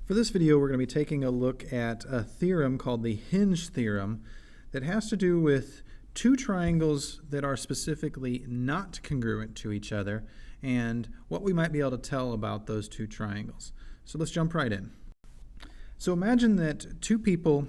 For this video, we're going to be taking a look at a theorem called the hinge theorem that has to do with two triangles that are specifically not congruent to each other and what we might be able to tell about those two triangles. So let's jump right in. So imagine that two people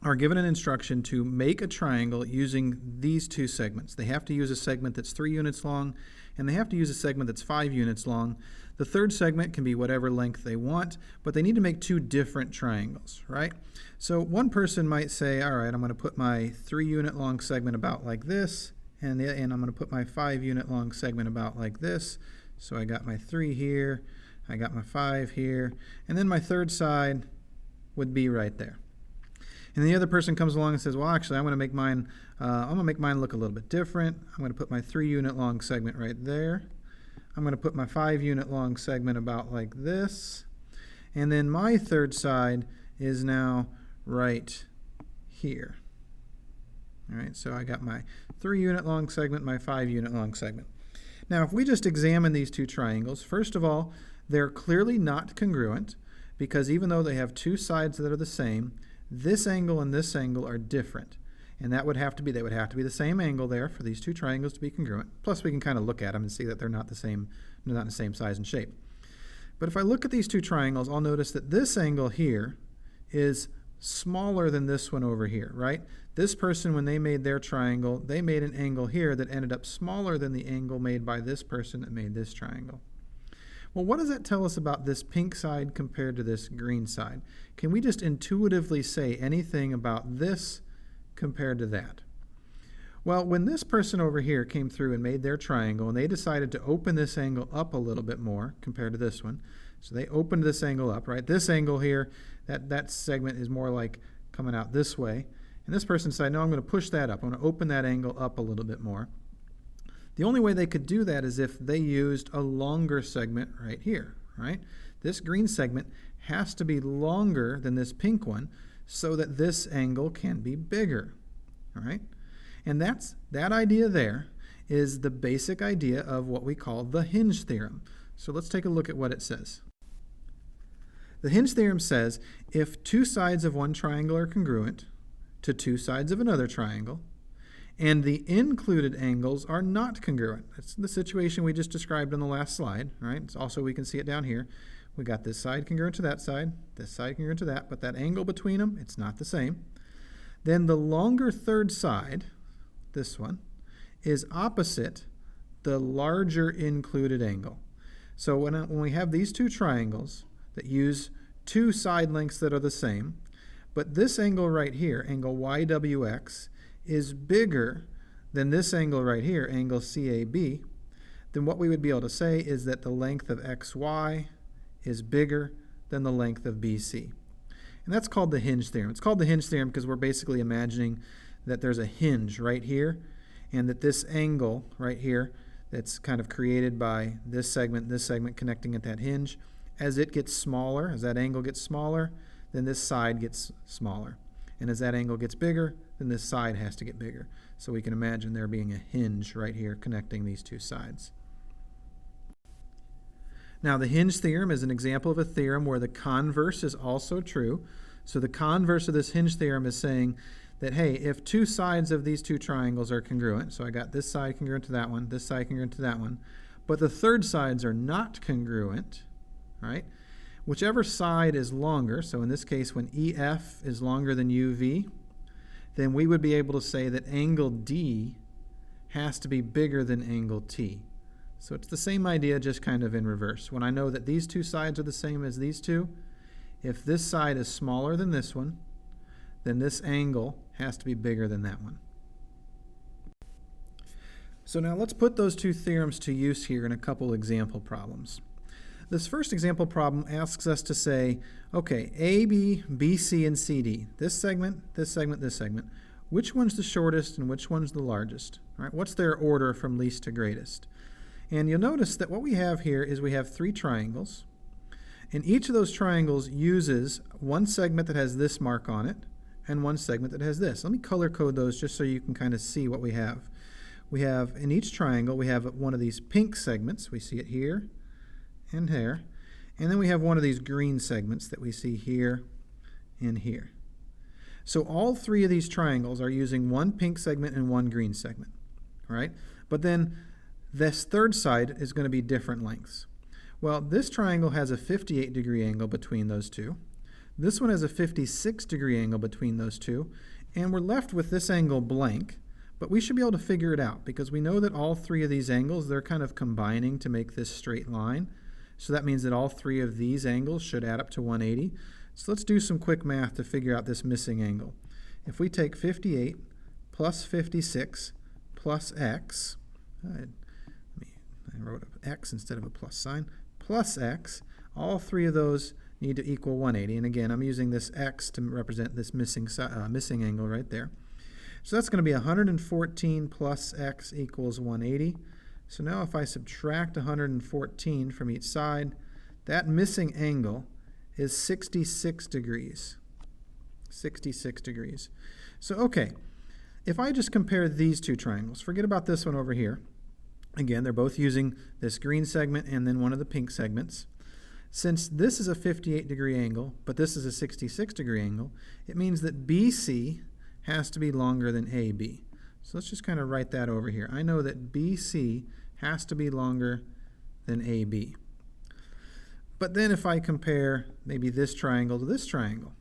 are given an instruction to make a triangle using these two segments. They have to use a segment that's 3 units long, and they have to use a segment that's 5 units long. The third segment can be whatever length they want, but they need to make two different triangles, right? So one person might say, all right, I'm going to put my 3 unit long segment about like this, and I'm going to put my 5 unit long segment about like this. So I got my 3 here, I got my 5 here, and then my third side would be right there. And the other person comes along and says, well, actually, I'm going to make mine look a little bit different. I'm going to put my 3 unit long segment right there. I'm going to put my 5 unit long segment about like this. And then my third side is now right here. All right, so I got my 3 unit long segment, my 5 unit long segment. Now, if we just examine these two triangles, first of all, they're clearly not congruent because even though they have two sides that are the same, this angle and this angle are different. And they would have to be the same angle there for these two triangles to be congruent. Plus we can kind of look at them and see that they're not the same size and shape. But if I look at these two triangles, I'll notice that this angle here is smaller than this one over here, right? This person, when they made their triangle, they made an angle here that ended up smaller than the angle made by this person that made this triangle. Well, what does that tell us about this pink side compared to this green side? Can we just intuitively say anything about this compared to that? Well, when this person over here came through and made their triangle and they decided to open this angle up a little bit more compared to this one, so they opened this angle up, right? This angle here, that segment is more like coming out this way. And this person decided, no, I'm going to push that up. I'm going to open that angle up a little bit more. The only way they could do that is if they used a longer segment right here, right? This green segment has to be longer than this pink one so that this angle can be bigger, all right? And that idea there is the basic idea of what we call the hinge theorem. So let's take a look at what it says. The hinge theorem says if two sides of one triangle are congruent to two sides of another triangle, and the included angles are not congruent. That's the situation we just described on the last slide, right? It's also, we can see it down here. We got this side congruent to that side, this side congruent to that, but that angle between them, it's not the same. Then the longer third side, this one, is opposite the larger included angle. So when we have these two triangles that use two side lengths that are the same, but this angle right here, angle YWX, is bigger than this angle right here, angle CAB, then what we would be able to say is that the length of XY is bigger than the length of BC. And that's called the hinge theorem. It's called the hinge theorem because we're basically imagining that there's a hinge right here and that this angle right here that's kind of created by this segment connecting at that hinge, as it gets smaller, as that angle gets smaller, then this side gets smaller. And as that angle gets bigger, then this side has to get bigger. So we can imagine there being a hinge right here connecting these two sides. Now the hinge theorem is an example of a theorem where the converse is also true. So the converse of this hinge theorem is saying that, hey, if two sides of these two triangles are congruent, so I got this side congruent to that one, this side congruent to that one, but the third sides are not congruent, right? Whichever side is longer, so in this case when EF is longer than UV, then we would be able to say that angle D has to be bigger than angle T. So it's the same idea, just kind of in reverse. When I know that these two sides are the same as these two, if this side is smaller than this one, then this angle has to be bigger than that one. So now let's put those two theorems to use here in a couple example problems. This first example problem asks us to say, okay, AB, BC, and CD, this segment, this segment, this segment, which one's the shortest and which one's the largest? All right, what's their order from least to greatest? And you'll notice that what we have here is we have 3 triangles, and each of those triangles uses one segment that has this mark on it and one segment that has this. Let me color code those just so you can kind of see what we have. We have, in each triangle, we have one of these pink segments. We see it here and here. And then we have one of these green segments that we see here and here. So all three of these triangles are using one pink segment and one green segment, right? But then this third side is going to be different lengths. Well, this triangle has a 58-degree angle between those two. This one has a 56-degree angle between those two. And we're left with this angle blank, but we should be able to figure it out because we know that all three of these angles, they're kind of combining to make this straight line. So that means that all three of these angles should add up to 180. So let's do some quick math to figure out this missing angle. If we take 58 plus 56 plus x, I wrote an x instead of a plus sign, plus x, all three of those need to equal 180. And again, I'm using this x to represent this missing angle right there. So that's going to be 114 plus x equals 180. So now if I subtract 114 from each side, that missing angle is 66 degrees. 66 degrees. So okay, if I just compare these two triangles, forget about this one over here. Again, they're both using this green segment and then one of the pink segments. Since this is a 58-degree angle, but this is a 66-degree angle, it means that BC has to be longer than AB. So let's just kind of write that over here. I know that BC has to be longer than AB. But then if I compare maybe this triangle to this triangle,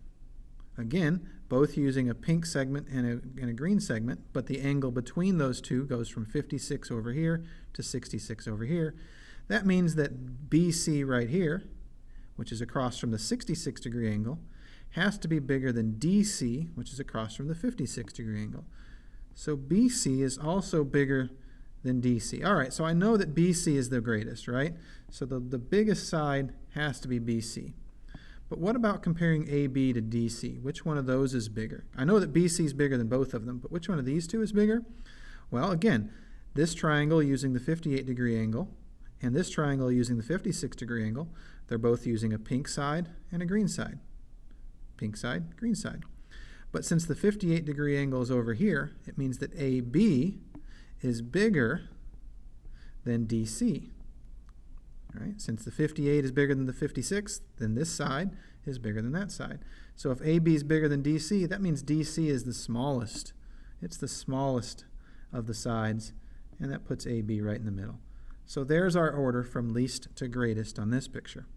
again, both using a pink segment and a green segment, but the angle between those two goes from 56 over here to 66 over here. That means that BC right here, which is across from the 66-degree angle, has to be bigger than DC, which is across from the 56-degree angle. So BC is also bigger than DC. All right, so I know that BC is the greatest, right? So the biggest side has to be BC. But what about comparing AB to DC? Which one of those is bigger? I know that BC is bigger than both of them, but which one of these two is bigger? Well, again, this triangle using the 58-degree angle and this triangle using the 56-degree angle, they're both using a pink side and a green side. Pink side, green side. But since the 58-degree angle is over here, it means that AB is bigger than DC. Right? Since the 58 is bigger than the 56, then this side is bigger than that side. So if AB is bigger than DC, that means DC is the smallest. It's the smallest of the sides, and that puts AB right in the middle. So there's our order from least to greatest on this picture.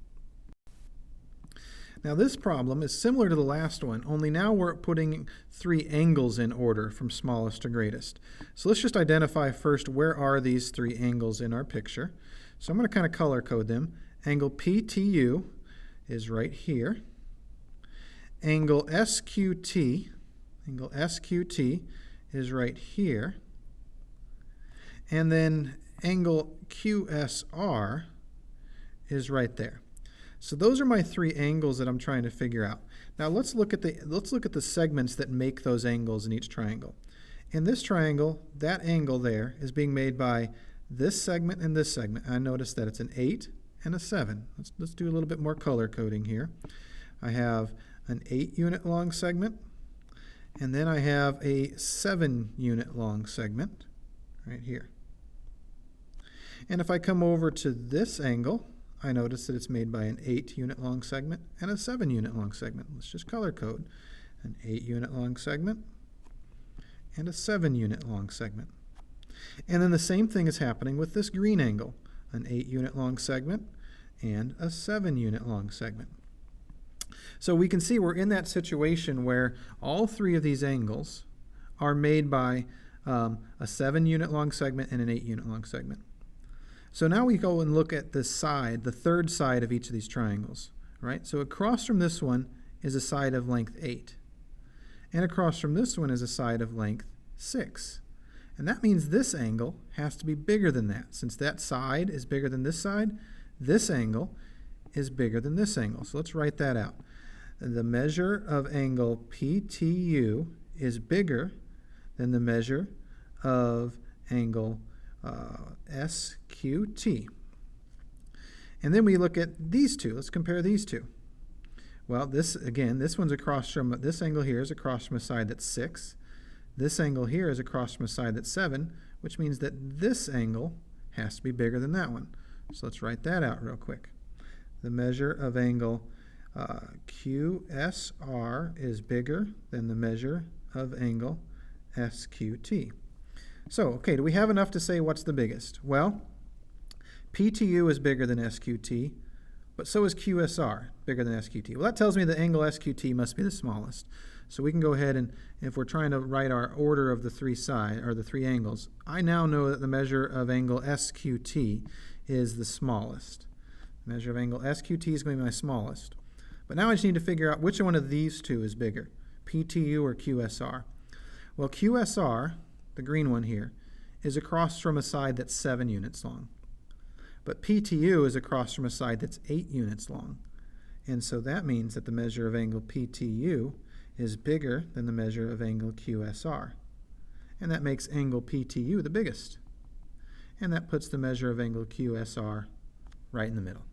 Now this problem is similar to the last one, only now we're putting three angles in order from smallest to greatest. So let's just identify first where are these three angles in our picture. So I'm going to kind of color code them. Angle PTU is right here. Angle SQT is right here. And then angle QSR is right there. So those are my three angles that I'm trying to figure out. Now let's look at the segments that make those angles in each triangle. In this triangle, that angle there is being made by this segment and this segment. I notice that it's an 8 and a 7. Let's do a little bit more color coding here. I have an 8-unit long segment, and then I have a 7-unit long segment right here. And if I come over to this angle, I notice that it's made by an 8-unit long segment and a 7-unit long segment. Let's just color code an 8-unit long segment and a 7-unit long segment. And then the same thing is happening with this green angle, an 8-unit long segment and a 7-unit long segment. So we can see we're in that situation where all three of these angles are made by a 7-unit long segment and an 8-unit long segment. So now we go and look at the side, the third side of each of these triangles, right? So across from this one is a side of length 8. And across from this one is a side of length 6. And that means this angle has to be bigger than that. Since that side is bigger than this angle is bigger than this angle. So let's write that out. The measure of angle PTU is bigger than the measure of angle SQT. And then we look at these two. Let's compare these two. Well, this one's across from, this angle here is across from a side that's 6. This angle here is across from a side that's 7, which means that this angle has to be bigger than that one. So let's write that out real quick. the measure of angle QSR is bigger than the measure of angle SQT. So, okay, do we have enough to say what's the biggest? Well, PTU is bigger than SQT, but so is QSR, bigger than SQT. Well, that tells me the angle SQT must be the smallest. So we can go ahead and, if we're trying to write our order of the three sides, or the three angles, I now know that the measure of angle SQT is the smallest. The measure of angle SQT is going to be my smallest. But now I just need to figure out which one of these two is bigger, PTU or QSR. Well, QSR, the green one here, is across from a side that's 7 units long. But PTU is across from a side that's 8 units long. And so that means that the measure of angle PTU is bigger than the measure of angle QSR. And that makes angle PTU the biggest. And that puts the measure of angle QSR right in the middle.